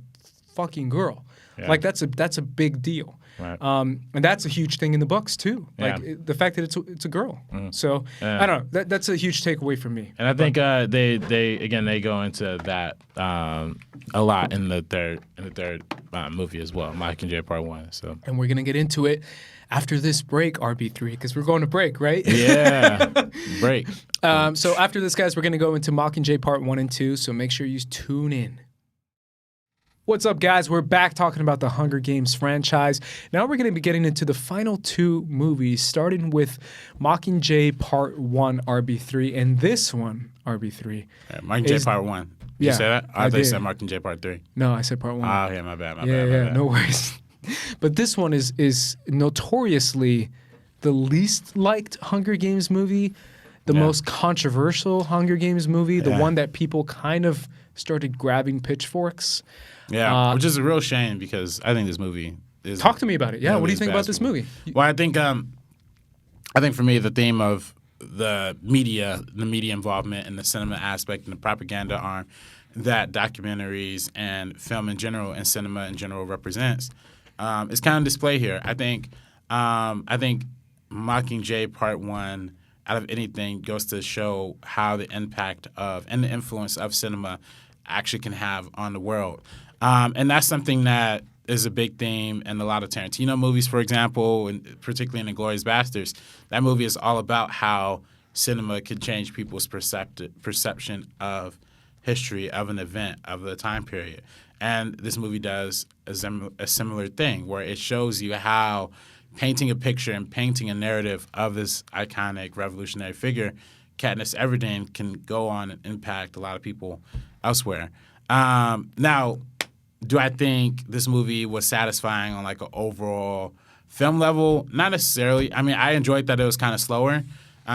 fucking girl. Yeah. Like that's a big deal. Right. And that's a huge thing in the books too. Like the fact that it's a girl. So I don't know. That's a huge takeaway for me. And I think they go into that a lot in the third movie as well, Mockingjay Part 1. So and we're gonna get into it after this break, RB3, because we're going to break, right? Yeah, break. So after this, guys, we're gonna go into Mockingjay Part 1 and 2. So make sure you tune in. What's up, guys? We're back talking about the Hunger Games franchise. Now we're going to be getting into the final two movies, starting with Mockingjay Part 1, RB3, and this one, RB3. Yeah, Mockingjay Part 1. Did you say that? I thought you said Mockingjay Part 3. No, I said Part 1. Oh, yeah, my bad. No worries. But this one is notoriously the least liked Hunger Games movie, the most controversial Hunger Games movie, the one that people kind of started grabbing pitchforks. Yeah, which is a real shame because I think this movie is. Talk to me about it. Yeah, what do you think about this movie? Well, I think for me the theme of the media involvement and the cinema aspect and the propaganda arm that documentaries and film in general and cinema in general represents is kind of displayed here. I think Mockingjay Part 1 out of anything goes to show how the impact of and the influence of cinema actually can have on the world. And that's something that is a big theme in a lot of Tarantino movies, for example, and particularly in *Inglourious Basterds*. That movie is all about how cinema could change people's perception of history, of an event, of the time period. And this movie does a similar thing where it shows you how painting a picture and painting a narrative of this iconic revolutionary figure, Katniss Everdeen, can go on and impact a lot of people elsewhere. Now, do I think this movie was satisfying on like an overall film level? Not necessarily. I mean, I enjoyed that it was kind of slower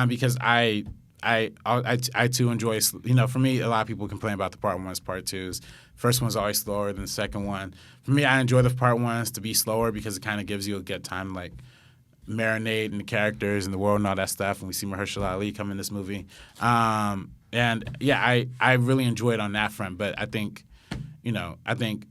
because I too enjoy, for me, a lot of people complain about the part 1s, part 2s. First one's always slower than the second one. For me, I enjoy the part 1s to be slower because it kind of gives you a good time to like marinate in the characters and the world and all that stuff. And we see Mahershala Ali come in this movie. And yeah, I really enjoyed on that front. But I think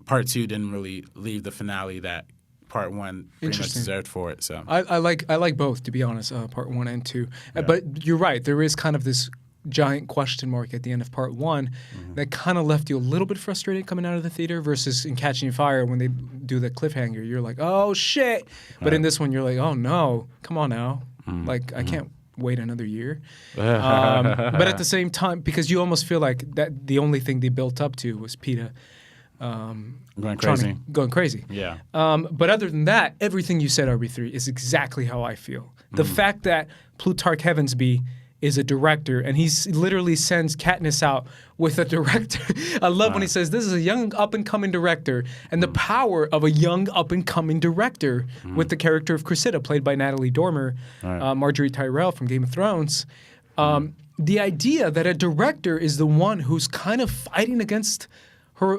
part 2 didn't really leave the finale that part 1 pretty much deserved for it. So I like both, to be honest, part 1 and 2. Yeah. But you're right. There is kind of this giant question mark at the end of part 1 that kind of left you a little bit frustrated coming out of the theater versus in Catching Fire when they do the cliffhanger. You're like, oh, shit. But in this one, you're like, oh, no. Come on now. Like, I can't wait another year. But at the same time, because you almost feel like that the only thing they built up to was Peeta going crazy. Yeah. But other than that, everything you said, RB3, is exactly how I feel. The fact that Plutarch Heavensbee is a director, and he literally sends Katniss out with a director. I love when he says, this is a young up-and-coming director, and the power of a young up-and-coming director with the character of Cressida, played by Natalie Dormer, Marjorie Tyrell from Game of Thrones. The idea that a director is the one who's kind of fighting against her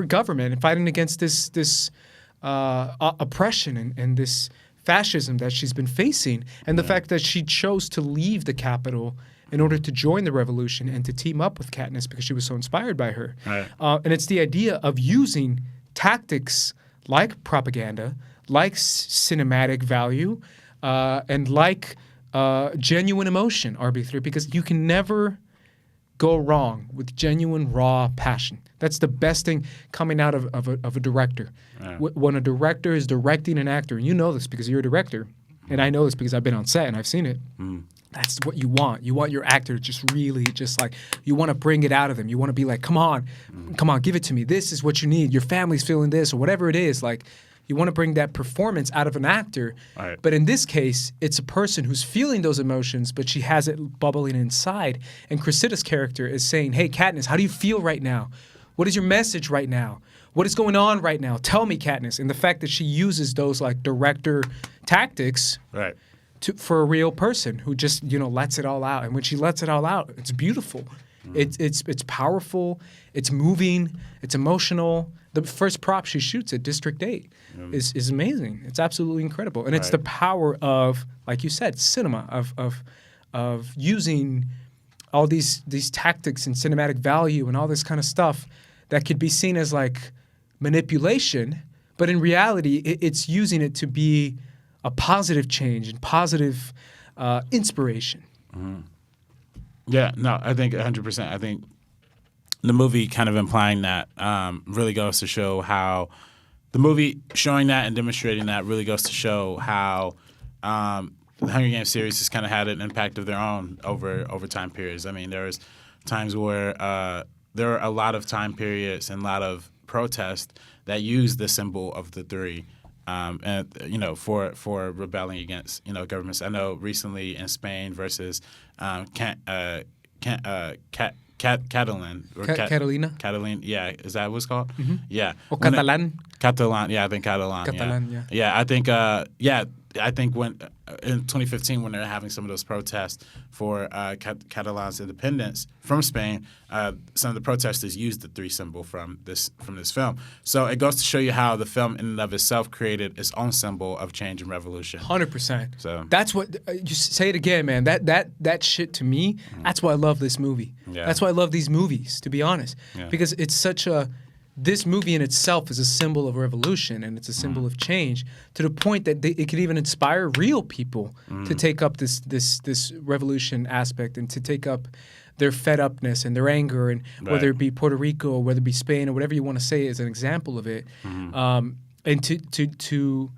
government and fighting against this oppression and this fascism that she's been facing, and the fact that she chose to leave the capital in order to join the revolution and to team up with Katniss because she was so inspired by her. Right. And it's the idea of using tactics like propaganda, like cinematic value, and like genuine emotion, RB3, because you can never go wrong with genuine, raw passion. That's the best thing coming out of a director. Right. When a director is directing an actor, and you know this because you're a director, and I know this because I've been on set and I've seen it, that's what you want. You want your actor to just really just like, you want to bring it out of them. You want to be like, come on, give it to me. This is what you need. Your family's feeling this or whatever it is. Like, you want to bring that performance out of an actor. Right. But in this case, it's a person who's feeling those emotions, but she has it bubbling inside. And Cressida's character is saying, hey, Katniss, how do you feel right now? What is your message right now? What is going on right now? Tell me, Katniss. And the fact that she uses those like director tactics for a real person who just, lets it all out. And when she lets it all out, it's beautiful. It's powerful. It's moving. It's emotional. The first prop she shoots at District 8 is amazing. It's absolutely incredible. And it's the power of, like you said, cinema, of using all these tactics and cinematic value and all this kind of stuff that could be seen as like manipulation, but in reality, it's using it to be a positive change and positive inspiration. Yeah, no, I think 100%. I think the movie kind of implying that really goes to show how the movie showing that and demonstrating that really goes to show how the Hunger Games series has kind of had an impact of their own over time periods. I mean, there was times where there are a lot of time periods and a lot of protests that use the symbol of the three, and for rebelling against governments. I know recently in Spain versus Catalan. Catalan, yeah. Is that what it's called? Mm-hmm. Yeah. Or Catalan. Catalan, yeah, I think Catalan. Catalan, yeah. Yeah, I think, I think when in 2015, when they were having some of those protests for Catalan's independence from Spain, some of the protesters used the 3 symbol from this film. So it goes to show you how the film in and of itself created its own symbol of change and revolution. 100%. So that's what you say it again, man. That shit to me. That's why I love this movie. Yeah. That's why I love these movies, to be honest, because it's such a. This movie in itself is a symbol of revolution, and it's a symbol of change to the point that it could even inspire real people to take up this revolution aspect and to take up their fed upness and their anger, and whether it be Puerto Rico or whether it be Spain or whatever you want to say as an example of it, and to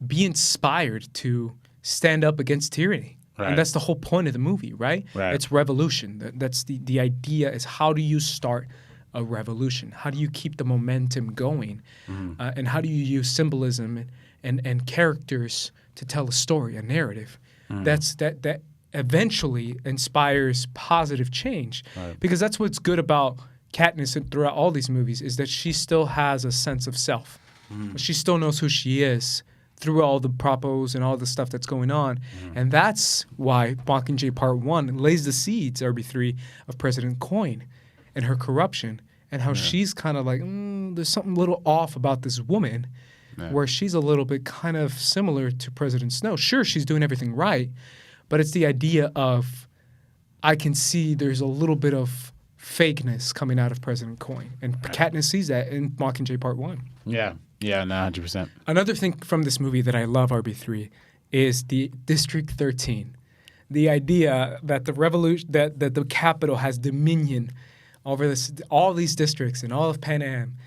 be inspired to stand up against tyranny. Right. And that's the whole point of the movie, right? It's revolution. That's the idea is how do you start a revolution? How do you keep the momentum going? And how do you use symbolism and characters to tell a story, a narrative? That eventually inspires positive change. Right. Because that's what's good about Katniss throughout all these movies is that she still has a sense of self. She still knows who she is through all the propos and all the stuff that's going on. And that's why Mockingjay Part 1 lays the seeds, RB3, of President Coin and her corruption, and how she's kind of like, there's something a little off about this woman, where she's a little bit kind of similar to President Snow. Sure, she's doing everything right, but it's the idea of, I can see there's a little bit of fakeness coming out of President Coin. And Katniss sees that in Mockingjay Part 1. Yeah, no, 100%. Another thing from this movie that I love, RB3, is the District 13. The idea that the revolution, that the capital has dominion over all these districts in all of Pan Am.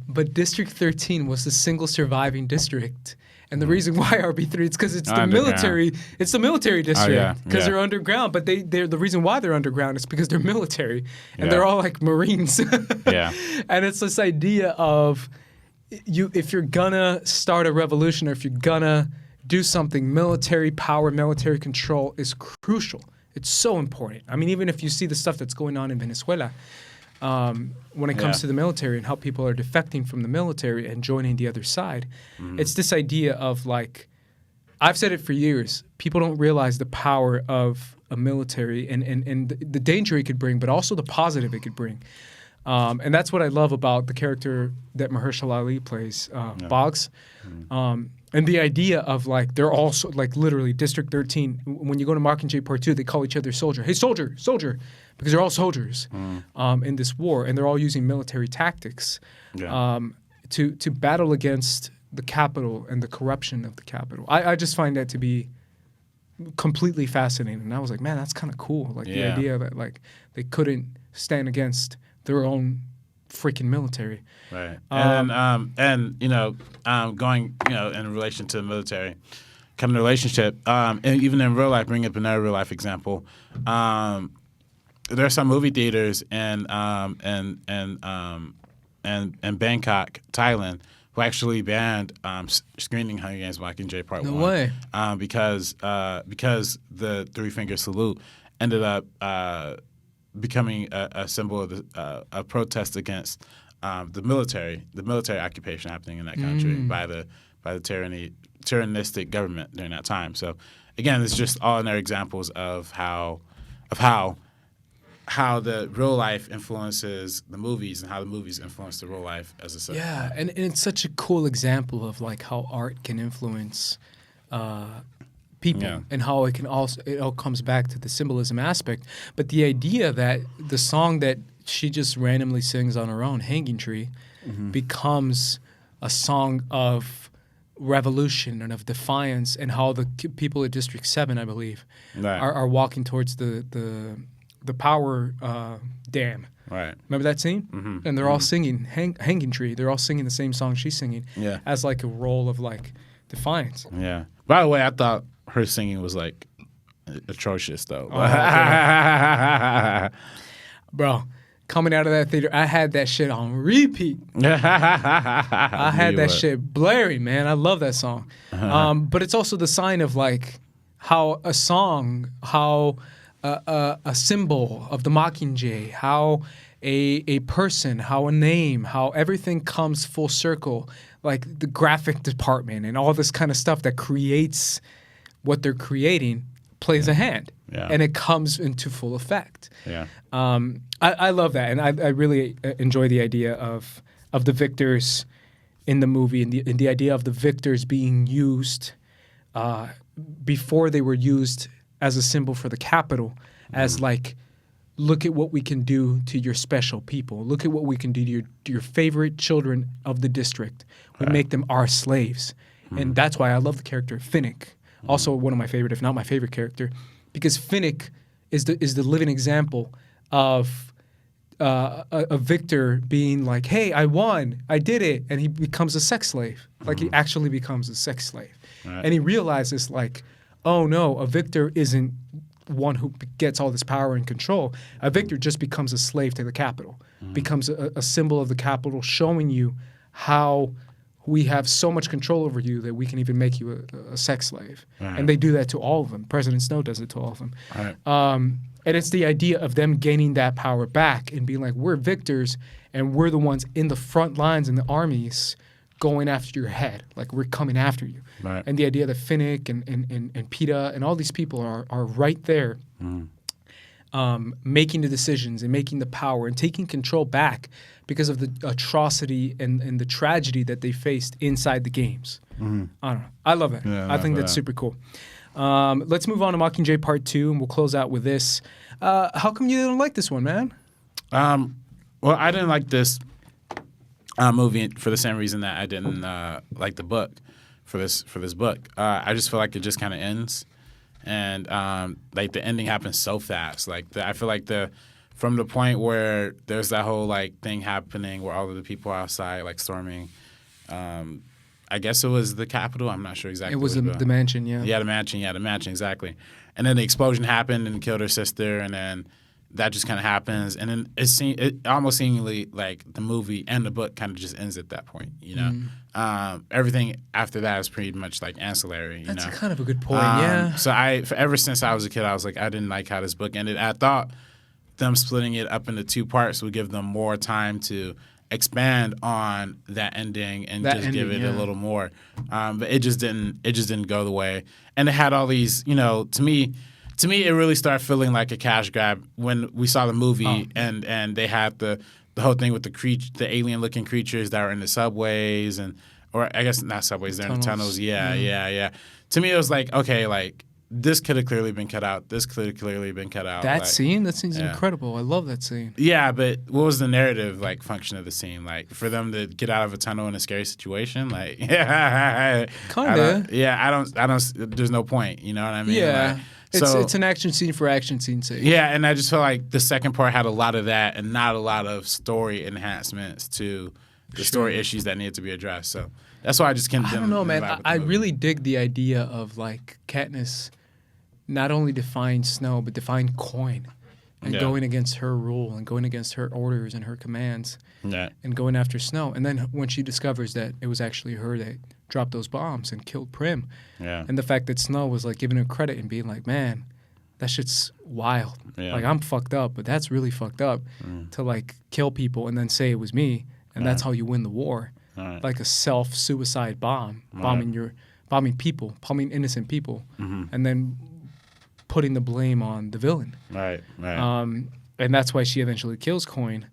But District 13 was the single surviving district. And the reason why RB3, it's because it's the military. It's the military district because they're underground. But they're the reason why they're underground is because they're military and they're all like Marines. And it's this idea of if you're gonna start a revolution or if you're gonna do something, military power, military control is crucial. It's so important. I mean, even if you see the stuff that's going on in Venezuela, when it comes to the military and how people are defecting from the military and joining the other side, it's this idea of like, I've said it for years, people don't realize the power of a military and the danger it could bring, but also the positive it could bring. And that's what I love about the character that Mahershala Ali plays, Boggs. And the idea of like, they're all like literally District 13. When you go to Mockingjay Part 2, they call each other soldier. Hey, soldier, soldier, because they're all soldiers in this war, and they're all using military tactics to battle against the capital and the corruption of the capital. I just find that to be completely fascinating. And I was like, man, that's kind of cool. Like the idea that like they couldn't stand against their own freaking military. Right. And you know, going, you know, in relation to the military, kind of relationship, and even in real life, bring up another real life example. There are some movie theaters in Bangkok, Thailand, who actually banned screening Hunger Games Mockingjay Part 1. No way. Because the three-finger salute ended up becoming a symbol of a protest against the military occupation happening in that country by the tyrannistic government during that time. So again, it's just all another examples of how the real life influences the movies and how the movies influence the real life as a subject. Yeah, and it's such a cool example of like how art can influence people and how it all comes back to the symbolism aspect. But the idea that the song that she just randomly sings on her own, Hanging Tree, becomes a song of revolution and of defiance, and how the people at District 7, I believe, are walking towards the power dam. Right. Remember that scene? And they're all singing Hanging Tree. They're all singing the same song she's singing as like a role of like defiance. Yeah. By the way, I thought her singing was like atrocious though. Bro, coming out of that theater, I had that shit on repeat. I had that shit blaring, man. I love that song. But it's also the sign of like how a song, how a symbol of the Mockingjay, how a person, how a name, how everything comes full circle, like the graphic department and all this kind of stuff that creates what they're creating plays a hand. Yeah. And it comes into full effect. Yeah. I love that, and I really enjoy the idea of the victors in the movie, and the idea of the victors being used before they were used as a symbol for the capital, as like, look at what we can do to your special people. Look at what we can do to your favorite children of the district. We make them our slaves, and that's why I love the character of Finnick. Also, one of my favorite, if not my favorite character, because Finnick is the living example of a victor being like, hey, I won, I did it, and he becomes a sex slave. Like he actually becomes a sex slave. Right. And he realizes like, oh no, a victor isn't one who gets all this power and control. A victor just becomes a slave to the capital, becomes a symbol of the capital, showing you how we have so much control over you that we can even make you a sex slave. Right. And they do that to all of them. President Snow does it to all of them. Right. And it's the idea of them gaining that power back and being like, we're victors and we're the ones in the front lines in the armies going after your head. Like, we're coming after you. Right. And the idea that Finnick and PETA and all these people are right there making the decisions and making the power and taking control back because of the atrocity and the tragedy that they faced inside the games. I don't know. I love that. Yeah, I think that's super cool. Let's move on to Mockingjay Part 2, and we'll close out with this. How come you didn't like this one, man? Well, I didn't like this movie for the same reason that I didn't like the book for this book. I just feel like it just kind of ends, and like the ending happens so fast. Like I feel like from the point where there's that whole like thing happening where all of the people are outside like storming. I guess it was the Capitol. I'm not sure exactly. It was the mansion, yeah. Yeah, the mansion, exactly. And then the explosion happened and killed her sister, and then that just kind of happens. And then it almost seemingly like the movie and the book kind of just ends at that point, you know? Everything after that is pretty much like ancillary, you know? That's kind of a good point, yeah. So ever since I was a kid, I was like, I didn't like how this book ended. I thought them splitting it up into two parts would give them more time to expand on that ending and give it a little more, but it just didn't go the way. And it had all these, you know, to me, it really started feeling like a cash grab when we saw the movie and they had the whole thing with the alien looking creatures that were in the subways or I guess not subways, they're in the tunnels. Yeah. To me, it was like, okay, like this could have clearly been cut out. This could have clearly been cut out. That scene's incredible. I love that scene. Yeah, but what was the narrative like function of the scene? Like for them to get out of a tunnel in a scary situation? Like kinda. I don't. There's no point. You know what I mean? Yeah. Like, it's an action scene for action scene's sake. Yeah, and I just feel like the second part had a lot of that and not a lot of story enhancements to the story issues that needed to be addressed. So that's why I just can't. I don't know, man. I really dig the idea of like Katniss not only defying Snow, but defying Coin and going against her rule and going against her orders and her commands and going after Snow. And then when she discovers that it was actually her that dropped those bombs and killed Prim, and the fact that Snow was like giving her credit and being like, man, that shit's wild. Like, I'm fucked up, but that's really fucked up to like kill people and then say it was me. And that's how you win the war. Like a self-suicide bomb, bombing people, bombing innocent people, and then putting the blame on the villain. Right. And that's why she eventually kills Coin,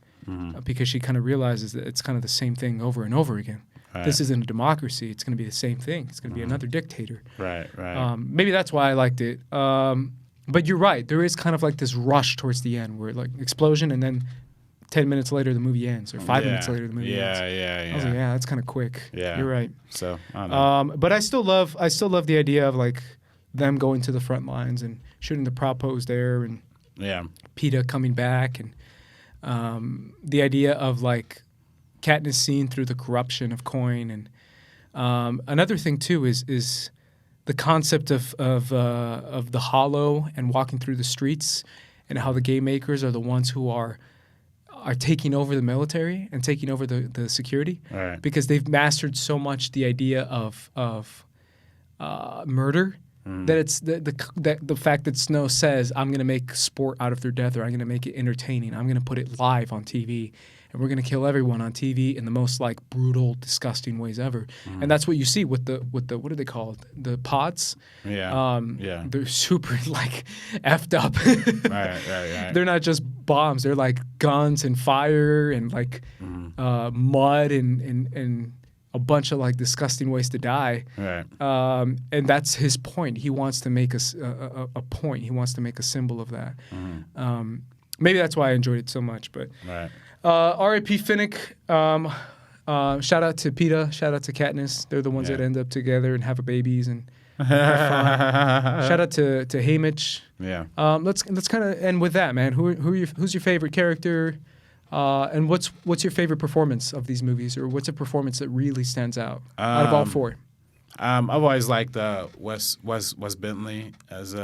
because she kind of realizes that it's kind of the same thing over and over again. This isn't a democracy. It's going to be the same thing. It's going to be another dictator. Right. Maybe that's why I liked it. But you're right. There is kind of like this rush towards the end where like explosion and then 10 minutes later the movie ends, or 5 minutes later the movie ends. I was like, yeah, that's kind of quick. Yeah, you're right. So, I don't know. But I still love the idea of like them going to the front lines and shooting the propos there, and PETA coming back, and the idea of like Katniss seeing through the corruption of Coin, and another thing too is the concept of the Hollow and walking through the streets, and how the game makers are the ones who are taking over the military and taking over the security, because they've mastered so much the idea of murder That it's the fact that Snow says, I'm going to make sport out of their death, or I'm going to make it entertaining. I'm going to put it live on TV, and we're going to kill everyone on TV in the most like brutal, disgusting ways ever. And that's what you see with the what are they called? The pods. Yeah. They're super like effed up. Right. They're not just bombs. They're like guns and fire and like mud and a bunch of like disgusting ways to die. Right. And that's his point. He wants to make a point. He wants to make a symbol of that. Maybe that's why I enjoyed it so much. But R.I.P. Finnick. Shout out to PETA. Shout out to Katniss. They're the ones that end up together and have babies and have fun. Shout out to Haymitch. Yeah. Let's kind of end with that, man. Who's your favorite character? And what's your favorite performance of these movies, or what's a performance that really stands out of all four? I've always liked Wes Bentley as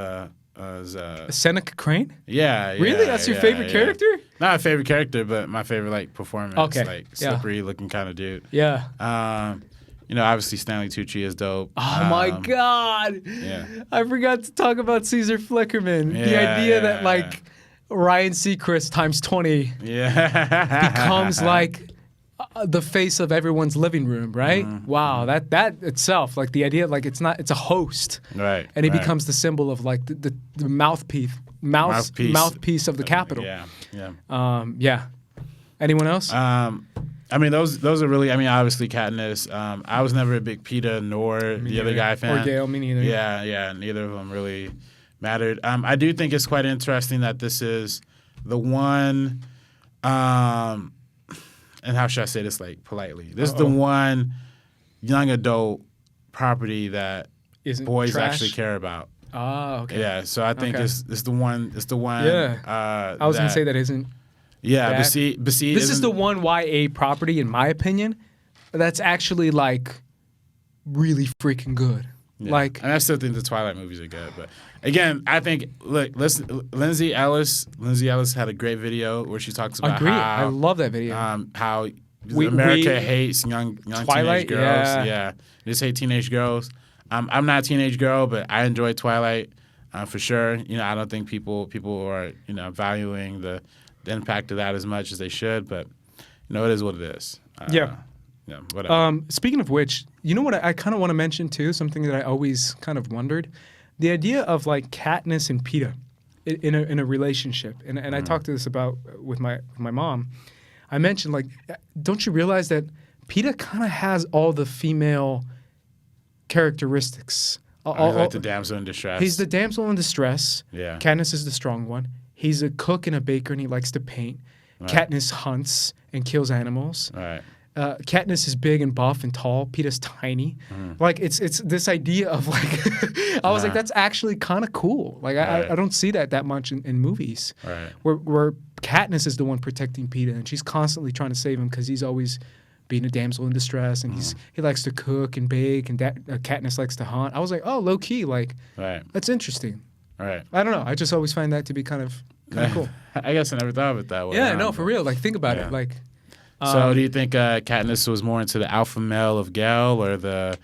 Seneca Crane. Yeah. Really, that's your favorite character? Not a favorite character, but my favorite like performance. Okay. Like slippery looking kind of dude. Yeah. Obviously Stanley Tucci is dope. Oh my God. Yeah. I forgot to talk about Caesar Flickerman. The idea that like Ryan Seacrest times 20 becomes like the face of everyone's living room, right? Wow, that itself, like the idea, like it's a host, right? And he becomes the symbol of like the mouthpiece of the Capitol. Yeah. Anyone else? I mean, those are really. I mean, obviously Katniss. I was never a big PETA nor the other guy fan. Or Gale, me neither. Yeah. Neither of them really mattered. I do think it's quite interesting that this is the one, and how should I say this like politely? This is the one young adult property that boys actually care about. Oh, okay. Yeah, so I think it's the one. It's the one. Yeah. I was gonna say that isn't. Yeah, but see, this is the one YA property, in my opinion, that's actually like really freaking good. Yeah. Like, and I still think the Twilight movies are good, but again, I think Lindsay Ellis had a great video where she talks about how I love that video. How America hates young Twilight, teenage girls. Yeah, just hate teenage girls. I'm not a teenage girl, but I enjoy Twilight for sure. I don't think people are valuing the impact of that as much as they should, but it is what it is. Yeah, whatever. Speaking of which, you know what I kind of want to mention too, something that I always kind of wondered, the idea of like Katniss and PETA in a relationship, and I talked to this about with my mom. I mentioned like, don't you realize that PETA kind of has all the female characteristics? Like the damsel in distress. He's the damsel in distress. Yeah. Katniss is the strong one. He's a cook and a baker, and he likes to paint. Right. Katniss hunts and kills animals. Right. Katniss is big and buff and tall. PETA's tiny. Like it's this idea of like I was like, that's actually kind of cool. Like I don't see that much in movies. Right. Where Katniss is the one protecting PETA, and she's constantly trying to save him because he's always being a damsel in distress, and he likes to cook and bake, and Katniss likes to hunt. I was like, oh, low key, like that's interesting. Right. I don't know. I just always find that to be kind of cool. I guess I never thought of it that way. Yeah, no, for real. Like think about it. Like. So do you think Katniss was more into the alpha male of Gale or the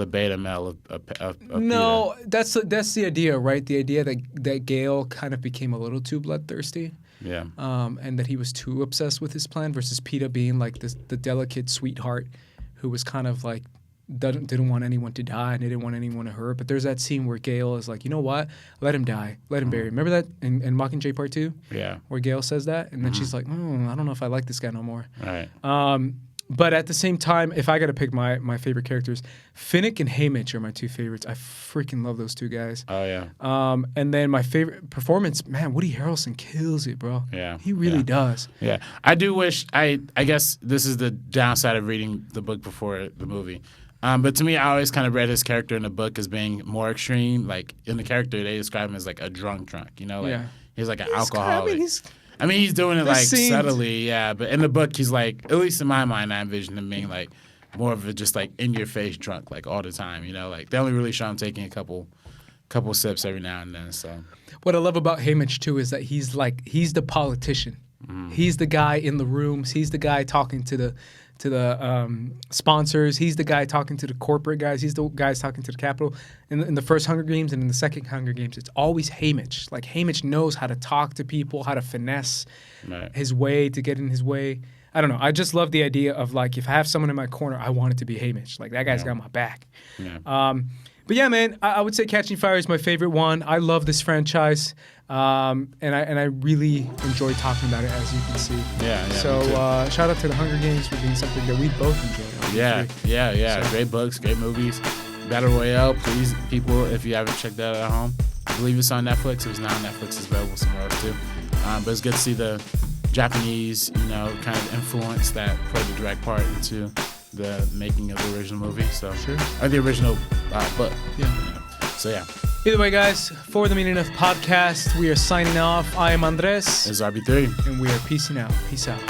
beta male of No, PETA? that's the idea, right? The idea that Gale kind of became a little too bloodthirsty. Yeah. And that he was too obsessed with his plan versus PETA being like the delicate sweetheart who was kind of like didn't want anyone to die and didn't want anyone to hurt. But there's that scene where Gale is like, you know what? Let him die. Let him bury him. Remember that in Mockingjay Part 2? Yeah. Where Gale says that? And then she's like, I don't know if I like this guy no more. Right. But at the same time, if I got to pick my favorite characters, Finnick and Haymitch are my two favorites. I freaking love those two guys. Oh, yeah. And then my favorite performance, man, Woody Harrelson kills it, bro. Yeah. He really does. Yeah. I do wish, I guess this is the downside of reading the book before the movie. But to me, I always kind of read his character in the book as being more extreme. Like, in the character, they describe him as like a drunk, he's like an alcoholic. He's doing it like subtly, but in the book, he's like, at least in my mind, I envision him being like more of a just like in your face drunk, like all the time. Like they only really show him taking a couple sips every now and then. So what I love about Haymitch too is that he's the politician. He's the guy in the rooms. He's the guy talking to the sponsors. He's the guy talking to the corporate guys. He's the guys talking to the Capitol. In the first Hunger Games and in the second Hunger Games, it's always Haymitch. Like, Haymitch knows how to talk to people, how to finesse his way to get in his way. I don't know. I just love the idea of, like, if I have someone in my corner, I want it to be Haymitch. Like, that guy's got my back. Yeah. But yeah, man, I would say Catching Fire is my favorite one. I love this franchise, and I really enjoy talking about it, as you can see. Yeah. So shout out to the Hunger Games for being something that we both enjoy. Yeah. So. Great books, great movies. Battle Royale, please, people, if you haven't checked that out at home, I believe it's on Netflix. If it's not on Netflix, it's available somewhere else too. But it's good to see the Japanese, kind of influence that played a direct part into the making of the original movie. So sure. Or the original book. Yeah. So yeah. Either way, guys, for the Meaning of Podcast, we are signing off. I am Andres. This is RB3. And we are peacing out. Peace out.